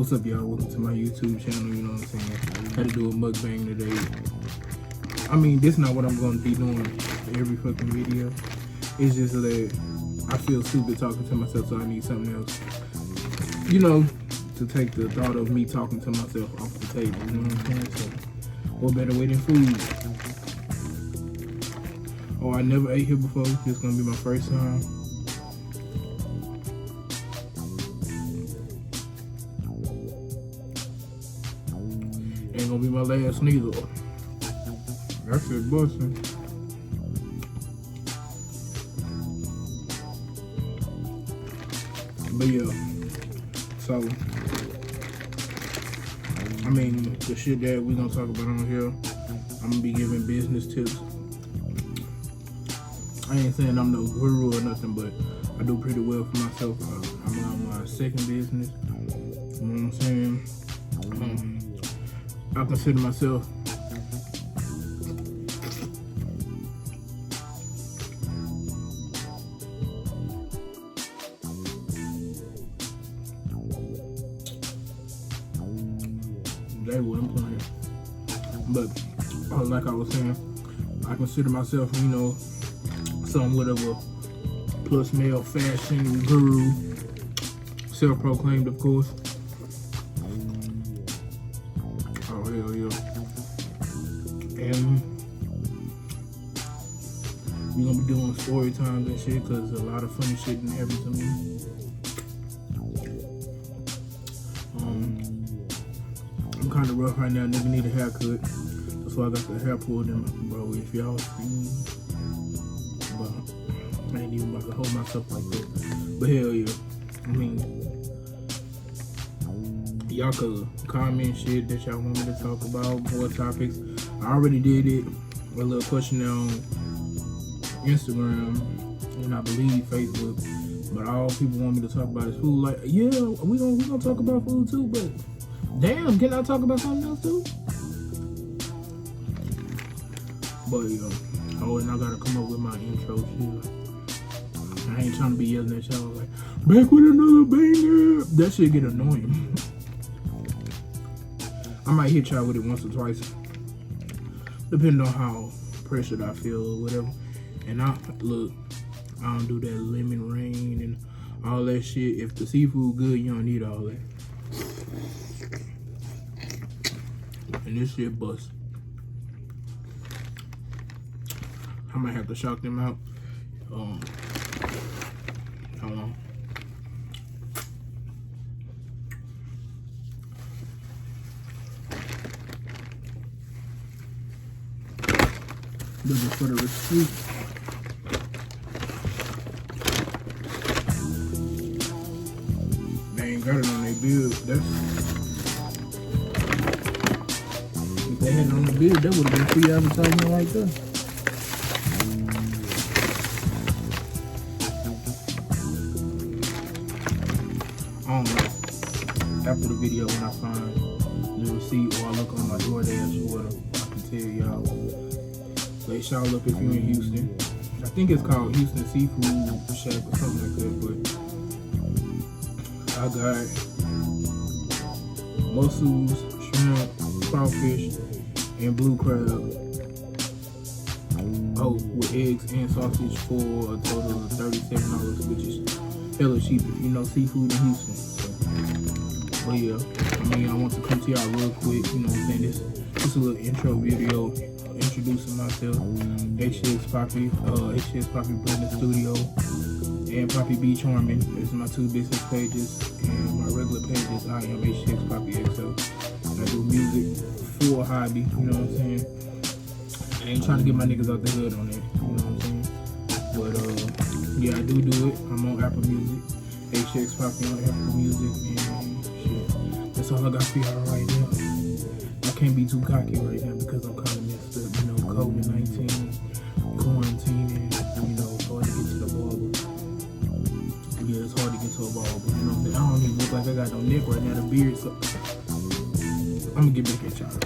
What's up, y'all? Welcome to my YouTube channel, you know what I'm saying? Had to do a mukbang today. I mean, this is not what I'm going to be doing every fucking video. It's just that I feel stupid talking to myself, so I need something else. You know, to take the thought of me talking to myself off the table, you know what I'm saying? So, what better way than food? Oh, I never ate here before. This is going to be my first time. Ain't gonna be my last neither. That's it, bustin'. But yeah, so I mean, the shit that we gonna talk about on here, I'm gonna be giving business tips. I ain't saying I'm no guru or nothing, but I do pretty well for myself. I'm on my second business. You know what I'm saying? I consider myself that what I'm playing. But like I was saying, I consider myself, you know, somewhat of a plus male fashion guru, self-proclaimed, of course. Oh, hell yeah. And we're gonna be doing story times and shit, because a lot of funny shit didn't happen to me. I'm kind of rough right now. Nigga need a haircut. That's why I got the hair pulled in, bro. If y'all see, but I ain't even about to hold myself like that. But hell yeah. I mean, y'all could comment shit that y'all want me to talk about, more topics. I already did it, a little questionnaire on Instagram and I believe Facebook. But all people want me to talk about is food. Like, yeah, we gonna talk about food too, but damn, can I talk about something else too? But oh, and I gotta come up with my intro shit. I ain't trying to be yelling at y'all like, back with another banger. That shit get annoying. I might hit y'all with it once or twice, depending on how pressured I feel or whatever. And I don't do that lemon rain and all that shit. If the seafood good, you don't need all that. And this shit bust. I might have to shock them out. Hold on. Looking for the receipt. They ain't got it on their bill. If they had it on the bill, that would have been free advertisement right there. I don't know. After the video, when I find the receipt or I look on my DoorDash or whatever, I can tell y'all. Like, shout up if you're in Houston. I think it's called Houston Seafood Shack or something like that, but I got mussels, shrimp, crawfish, and blue crab. Oh, with eggs and sausage for a total of $37, which is hella cheap if you know seafood in Houston. So, but yeah, I mean, I want to come to y'all real quick, you know what I'm saying? This is a little intro video introducing myself. HX Poppy Brandon Studio and Poppy B Charming. This is my two business pages, and my regular page is I am HX Poppy XO. I do music for a hobby, you know what I'm saying? I ain't trying to get my niggas out the hood on that, you know what I'm saying? But yeah, I do it. I'm on Apple Music, HX Poppy on Apple Music, and shit. That's all I got for y'all right now. I can't be too cocky right now because I'm kind of messed up, you know, COVID-19, quarantine, and you know, it's hard to get to the barber. Yeah, it's hard to get to a barber, you know what I'm saying? I don't even look like I got no neck right now, the beard, so I'm gonna get back at y'all.